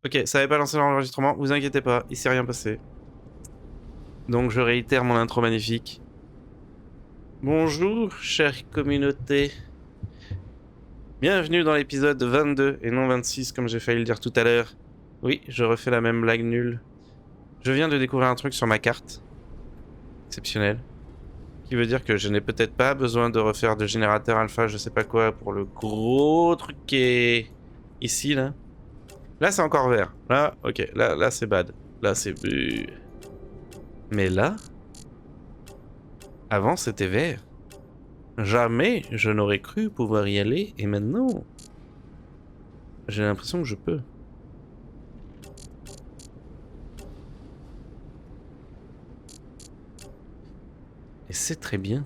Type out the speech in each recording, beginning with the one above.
Ok, ça avait pas lancé l'enregistrement, vous inquiétez pas, il s'est rien passé. Donc je réitère mon intro magnifique. Bonjour, chère communauté. Bienvenue dans l'épisode 22 et non 26 comme j'ai failli le dire tout à l'heure. Oui, je refais la même blague nulle. Je viens de découvrir un truc sur ma carte. Exceptionnel. Qui veut dire que je n'ai peut-être pas besoin de refaire de générateur alpha je sais pas quoi pour le gros truc qui est ici là. Là c'est encore vert. Là, ok, là c'est bad. Là c'est... Mais là, avant c'était vert. Jamais je n'aurais cru pouvoir y aller et maintenant, j'ai l'impression que je peux. Et c'est très bien.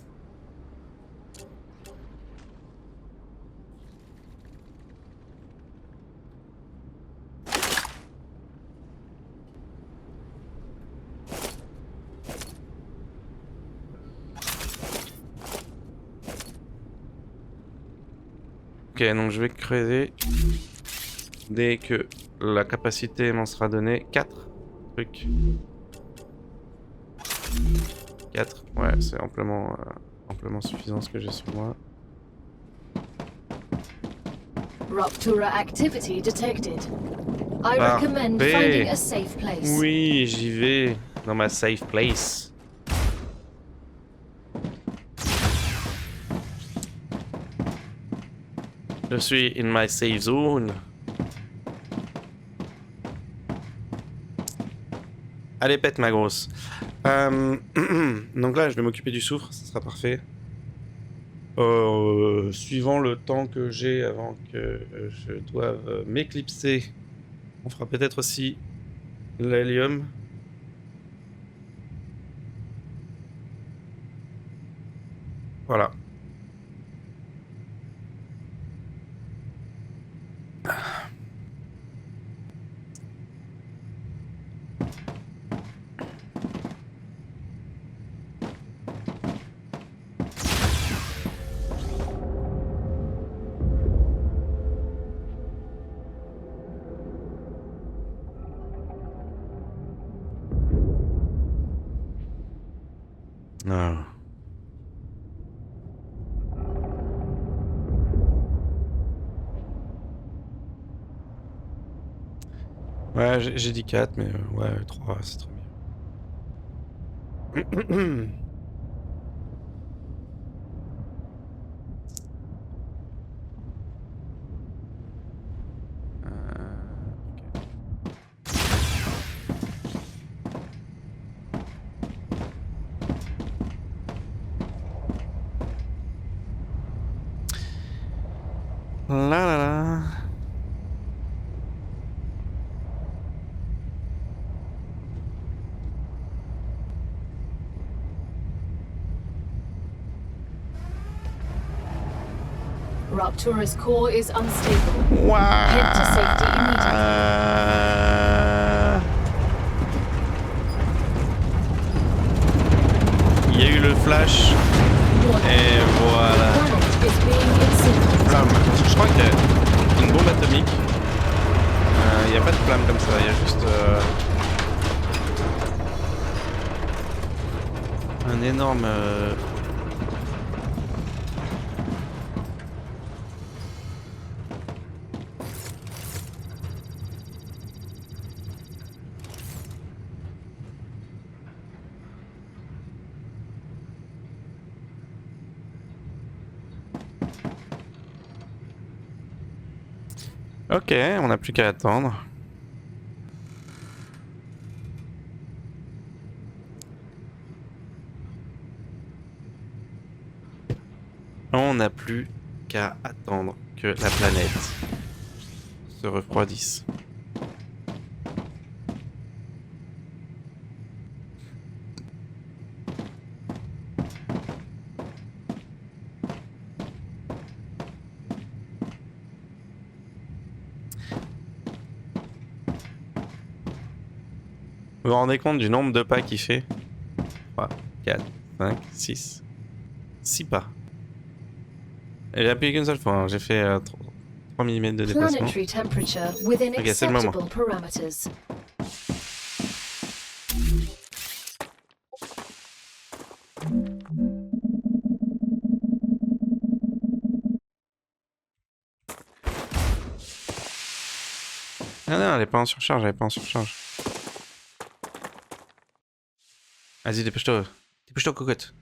Ok, donc je vais creuser dès que la capacité m'en sera donnée. 4 trucs. 4, ouais, c'est amplement suffisant ce que j'ai sur moi. Ruptura activity detected. I recommend finding a safe place. Oui, j'y vais dans ma safe place. Je suis in my safe zone. Allez, pète ma grosse. Donc là, je vais m'occuper du soufre, ça sera parfait. Suivant le temps que j'ai avant que je doive m'éclipser, on fera peut-être aussi l'hélium. Voilà. Ah. Ouais, j'ai dit 4, mais ouais, 3, c'est très bien. La la la. Ruptura's core is unstable. Ouah. Head to safety immediately. Il y a eu le flash. Et voilà. Flamme. Je crois qu'il y a une bombe atomique. Il n'y a pas de flamme comme ça, il y a juste un énorme... Ok, on n'a plus qu'à attendre. On n'a plus qu'à attendre que la planète se refroidisse. Vous vous rendez compte du nombre de pas qu'il fait? 3, 4, 5, 6. 6 pas. Et j'ai appuyé qu'une seule fois, hein. J'ai fait 3 mm de déplacement. Planetary temperature within Ok, c'est le moment. acceptable parameters. Ah non, elle est pas en surcharge, elle est pas en surcharge. Vas-y, dépêche-toi. Dépêche-toi, cocotte.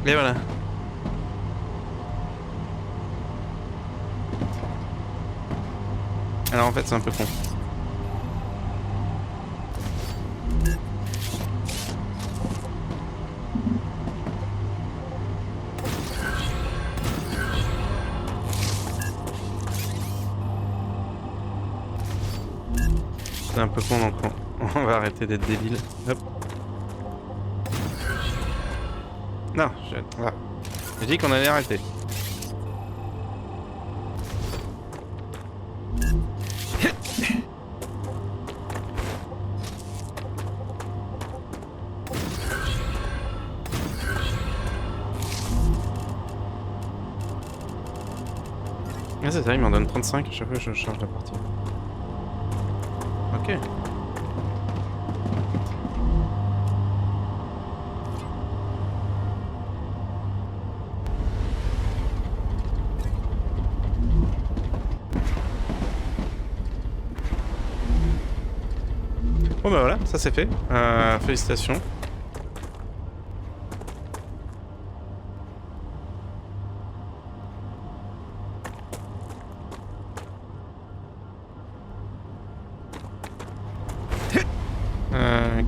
Et voilà. Alors en fait c'est un peu con. C'est un peu con donc on va arrêter d'être débile. Hop. Non, j'ai dit qu'on allait arrêter. Ah c'est ça, il m'en donne 35 à chaque fois que je change la partie. Ok. Bon bah voilà, ça c'est fait. Félicitations.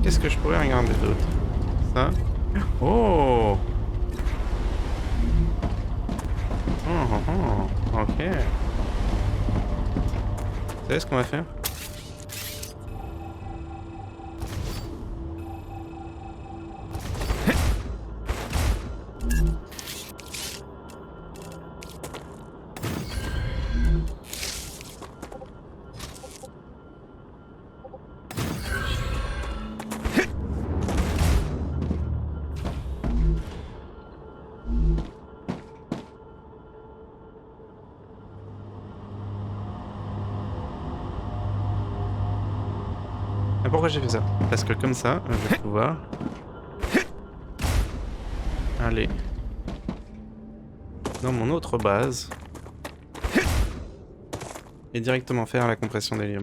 Qu'est-ce que je pourrais regarder d'autre? Ça. Oh. Ok. Vous savez ce qu'on va faire? Pourquoi j'ai fait ça? Parce que comme ça, je vais pouvoir aller dans mon autre base et directement faire la compression d'hélium.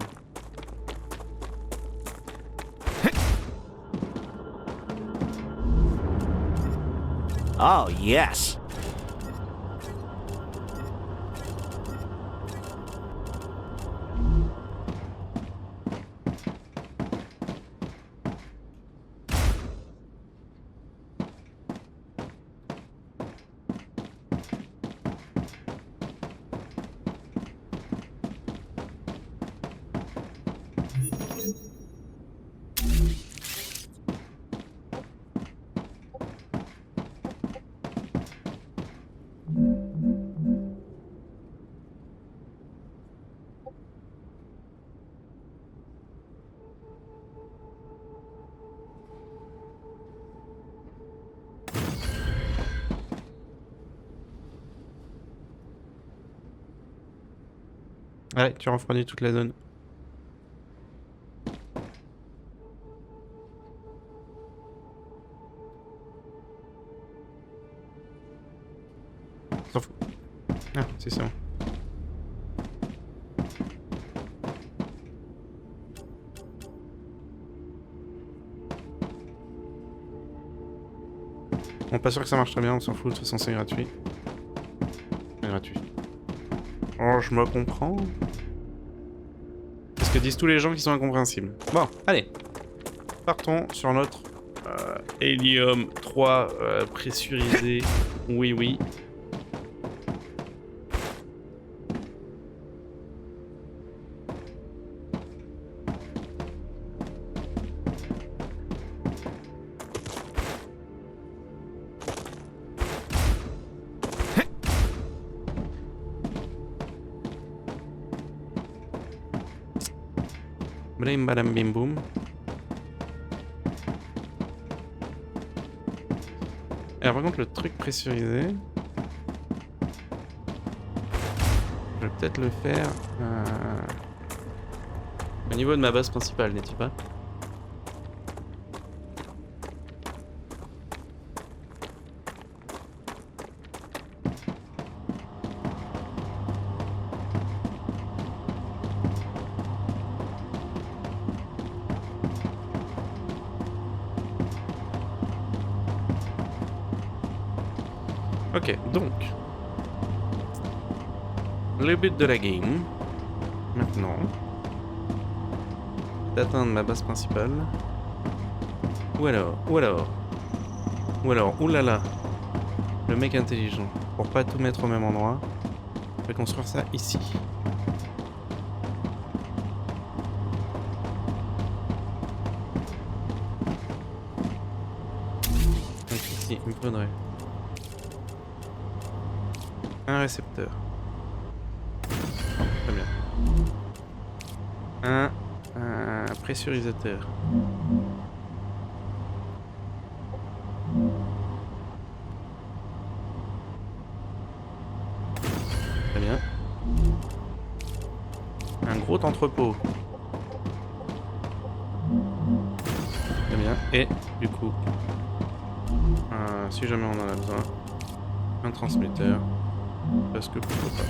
Oh, yes! Ouais, tu refroidis toute la zone. S'en fout. Ah, c'est ça. Bon, pas sûr que ça marche très bien, on s'en fout, de toute façon c'est gratuit. C'est gratuit. Oh, je me comprends. C'est ce que disent tous les gens qui sont incompréhensibles. Bon, allez. Partons sur notre hélium 3 pressurisé. Oui, oui. Blim badam bim boum. Alors par contre le truc pressurisé, je vais peut-être le faire au niveau de ma base principale, n'est-il pas? Ok, donc le but de la game, maintenant, d'atteindre ma base principale. Ou alors, oulala, le mec intelligent, pour pas tout mettre au même endroit, je vais construire ça ici. Donc ici, il me faudrait un récepteur. Très bien. Un pressurisateur. Très bien. Un gros entrepôt. Très bien. Et du coup, si jamais on en a besoin, un transmetteur. Parce que pourquoi pas.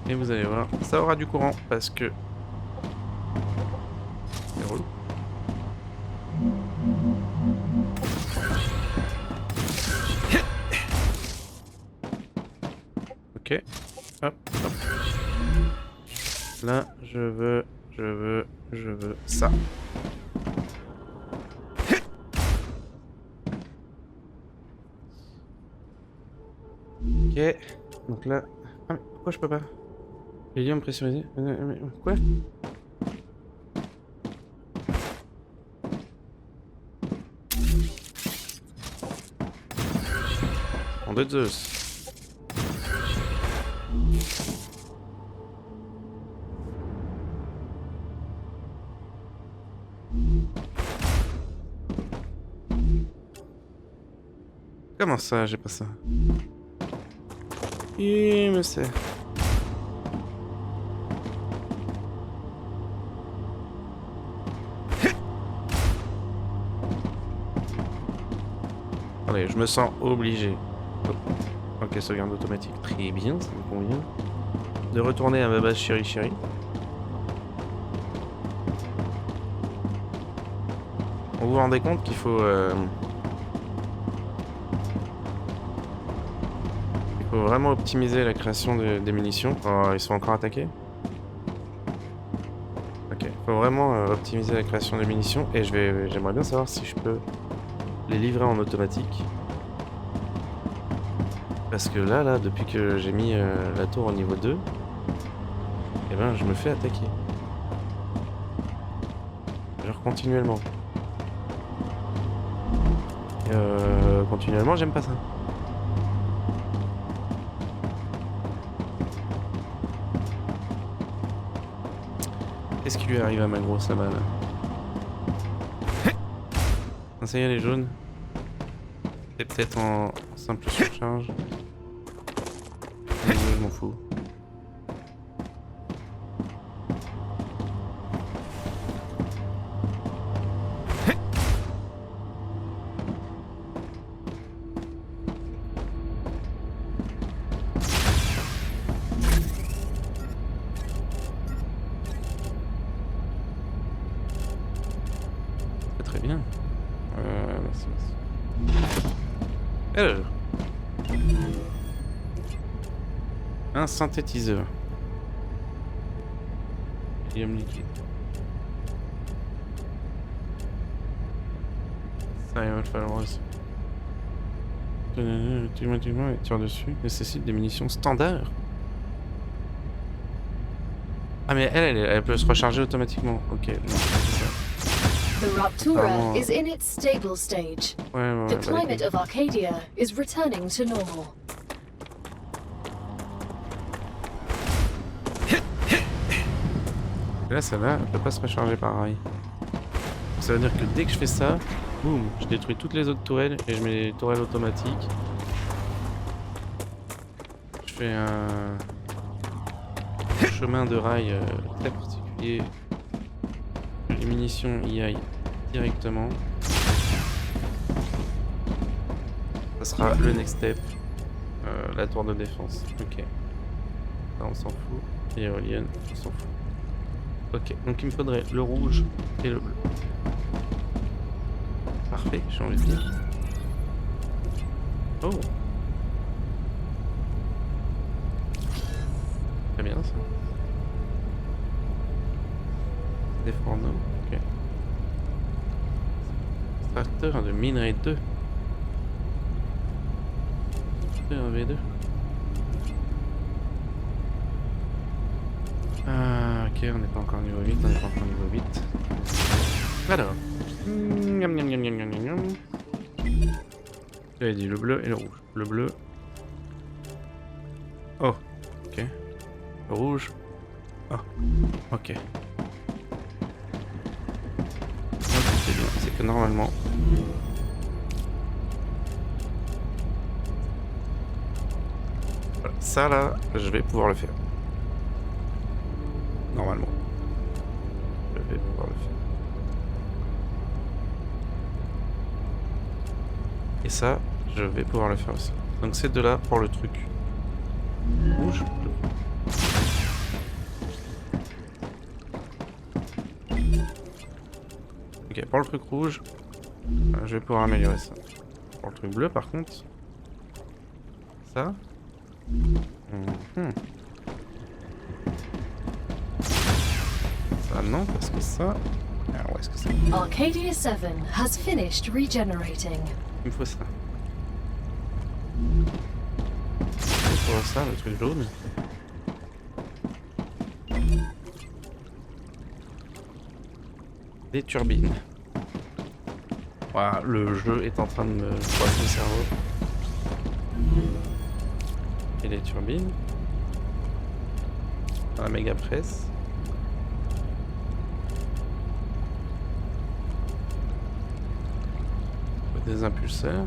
Et vous allez voir, ça aura du courant parce que c'est relou. Ok, hop, hop. Là, je veux ça. Ok, donc là... Ah mais pourquoi je peux pas? L'hélium pressurisé... Quoi? En deux de Zeus. Comment ça, j'ai pas ça? Oui, mais c'est... Allez, je me sens obligé. Oh. Ok, sauvegarde automatique. Très bien, ça me convient. De retourner à ma base chérie. Vous vous rendez compte qu'il faut... faut vraiment optimiser la création des munitions. Oh, ils sont encore attaqués. Ok, faut vraiment optimiser la création des munitions et j'aimerais bien savoir si je peux les livrer en automatique. Parce que là, depuis que j'ai mis la tour au niveau 2, eh ben je me fais attaquer. Genre continuellement. Et continuellement, j'aime pas ça. Qu'est-ce qui lui arrive à ma grosse là-bas là? Ça y est, les jaunes. C'est peut-être en simple surcharge. Je m'en fous. Très bien. Merci. Alors. Un synthétiseur. Hélium liquide. Ça, il va falloir aussi. Et tire dessus. Nécessite des munitions standards. Ah mais elle peut se recharger automatiquement. Ok. Non, c'est ça. The Raptura is in its stable stage. Ouais, The climate of Arcadia is returning to normal. là, celle-là, elle peut pas se recharger pareil. Ça veut dire que dès que je fais ça, boum, je détruis toutes les autres tourelles et je mets les tourelles automatiques. Je fais un chemin de rail très particulier. Les munitions y aillent directement. Ça sera le next step. La tour de défense. Ok. Là on s'en fout. Et l'éolienne, on s'en fout. Ok, donc il me faudrait le rouge et le bleu. Parfait, j'ai envie de dire. Oh. Très bien ça. Des fourneaux, ok. Extracteur de minerai 2. Un V2. Ah, ok, on n'est pas encore niveau 8, on n'est pas encore niveau 8. Alors. J'avais dit le bleu et le rouge. Le bleu. Oh, ok. Le rouge. Oh, ok. C'est bien, c'est que normalement. Voilà, ça là, je vais pouvoir le faire. Normalement. Je vais pouvoir le faire. Et ça, je vais pouvoir le faire aussi. Donc c'est de là pour le truc rouge. Ok, pour le truc rouge, je vais pouvoir améliorer ça. Pour le truc bleu par contre, ça. Ça non, parce que ça... Alors où est-ce que c'est? Arcadia 7 has finished regenerating. Il me faut ça. Il faut ça, le truc jaune. Des turbines. Voilà, le jeu est en train de me froisser le cerveau. Et les turbines. La méga presse. Des impulseurs.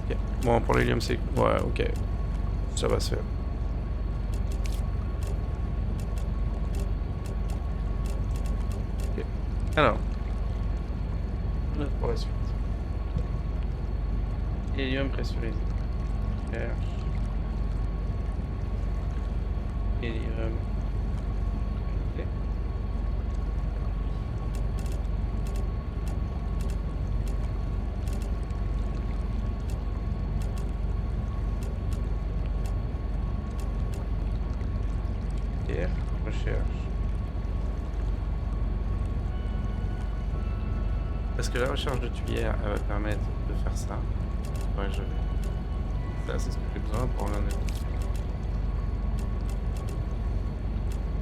Okay. Bon, pour l'hélium, c'est... Ouais, ok. Ça va se faire. Ok. Alors. Pour la suite. Hélium pressurisé. Hélium. Recherche. Est-ce que la recherche de tuyère elle va permettre de faire ça? Ouais, je vais. Ça, c'est ce que j'ai besoin pour l'un des autres.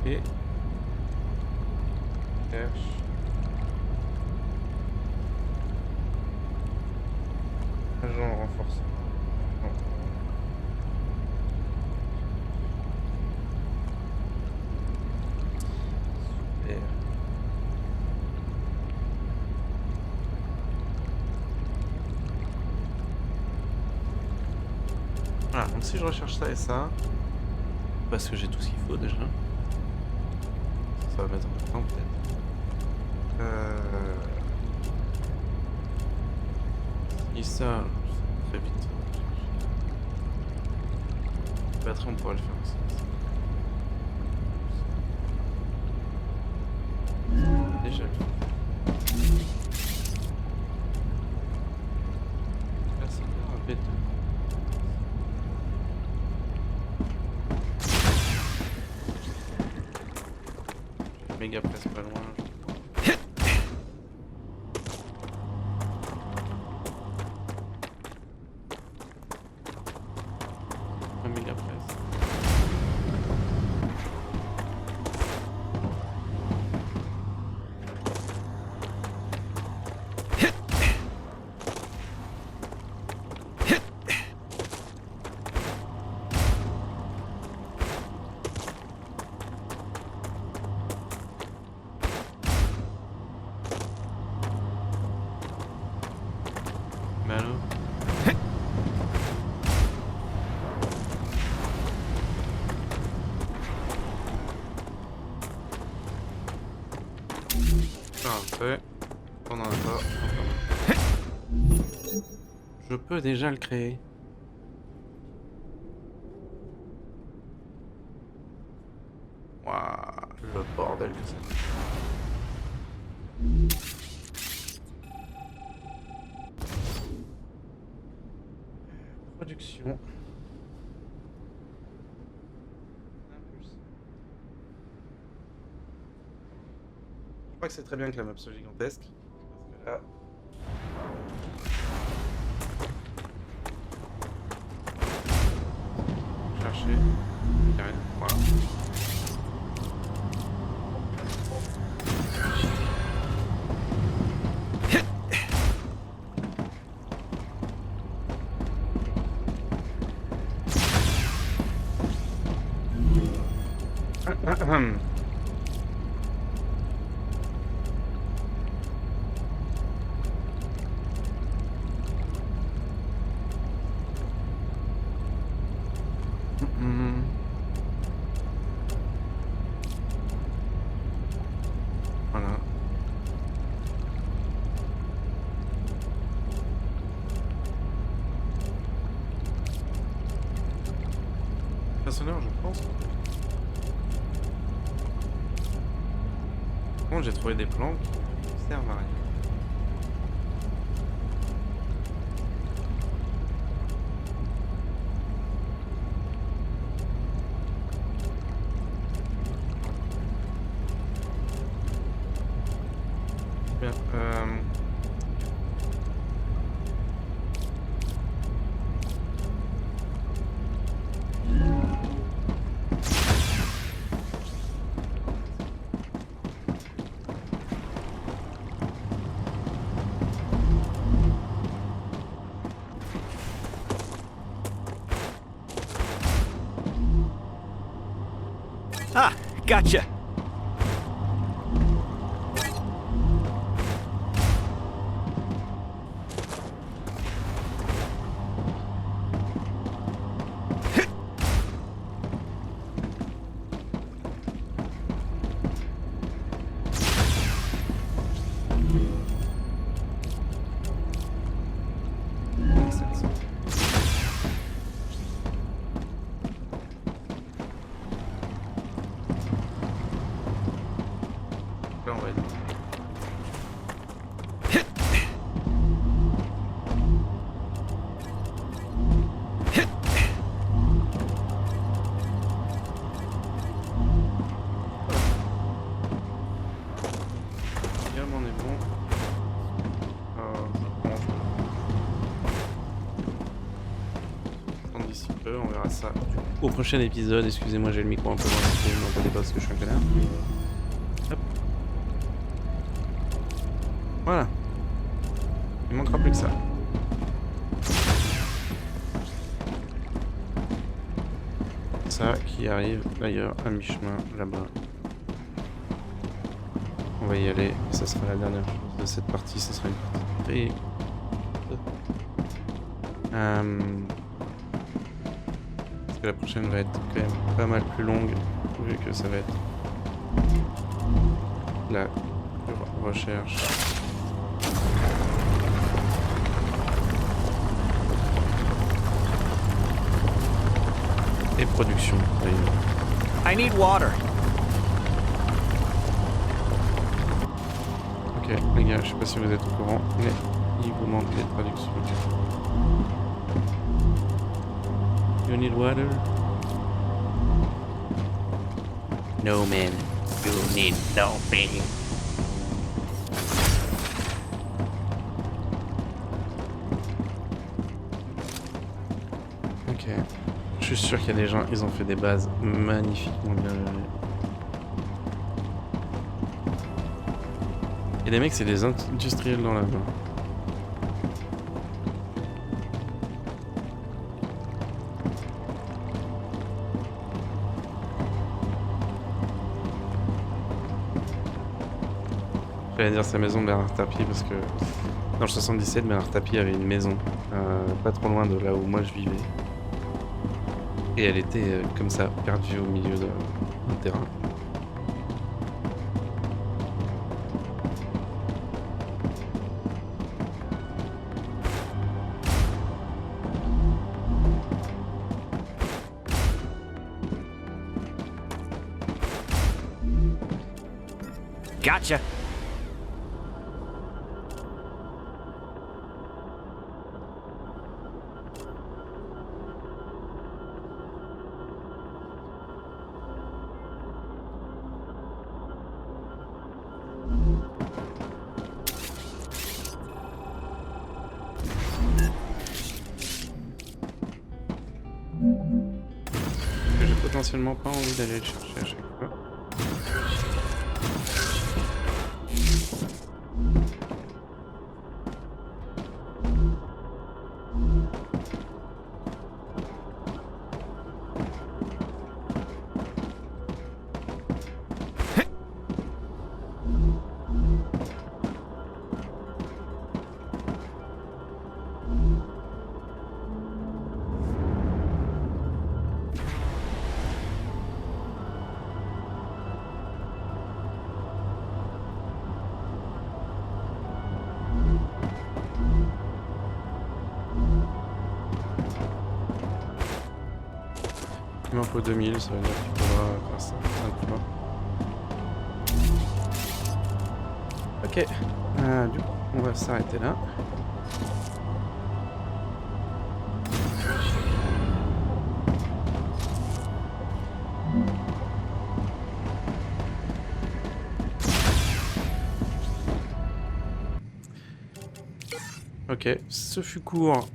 Et. Recherche. Agent renforcé. Voilà, donc si je recherche ça et ça, parce que j'ai tout ce qu'il faut déjà, ça va mettre un peu de temps peut-être. Et ça, très vite. Batterie, on pourra le faire aussi. Déjà. Là, c'est un V2. Méga presse pas loin. Un méga presse. Parfait. On en a pas. Je peux déjà le créer. Waouh, le bordel que c'est. Production. Je crois que c'est très bien que la map soit gigantesque. Parce que là... Chercher. Voilà. Voilà. Façonneur, je pense. Bon, j'ai trouvé des plantes qui servent à rien. Bien, Ah, gotcha. là, on va être... Bien, on est bon. Je pense. D'ici peu, on verra ça au prochain épisode. Excusez-moi, j'ai le micro un peu loin, si vous m'entendez pas parce que je suis un connard. Hop. Voilà. Il manquera plus que ça. Ça qui arrive d'ailleurs à mi-chemin là-bas. On va y aller. Ça sera la dernière chose de cette partie. Ce sera une partie très... Parce que la prochaine va être quand même pas mal plus longue, vu que ça va être la recherche. Et production, d'ailleurs. I need water. Ok, les gars, je sais pas si vous êtes au courant, mais il vous manque des traductions. You need water? No man, you need no pain. Ok, je suis sûr qu'il y a des gens, ils ont fait des bases magnifiquement bien gérées. Et les mecs, c'est des industriels dans la main. J'allais dire sa maison de Bernard Tapie parce que dans le 77, Bernard Tapie avait une maison pas trop loin de là où moi je vivais. Et elle était comme ça, perdue au milieu d'un terrain. Gotcha. Que j'ai potentiellement pas envie d'aller le chercher à chaque fois. Il m'en faut 2000, ça veut dire qu'il faudra faire ça un fois. Ok, du coup, on va s'arrêter là. Ok, ce fut court,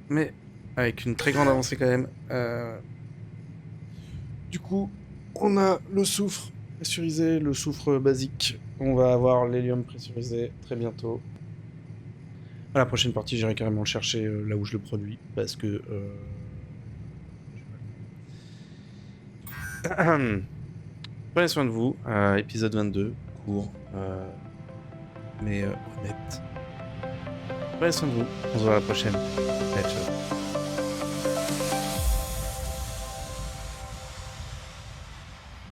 mais avec une très grande avancée quand même. Du coup, on a le soufre pressurisé, le soufre basique. On va avoir l'hélium pressurisé très bientôt. À la prochaine partie, j'irai carrément le chercher là où je le produis, parce que... Prenez soin de vous. Épisode 22, court, mais honnête. Prenez soin de vous. On se voit à la prochaine. Allez, ciao.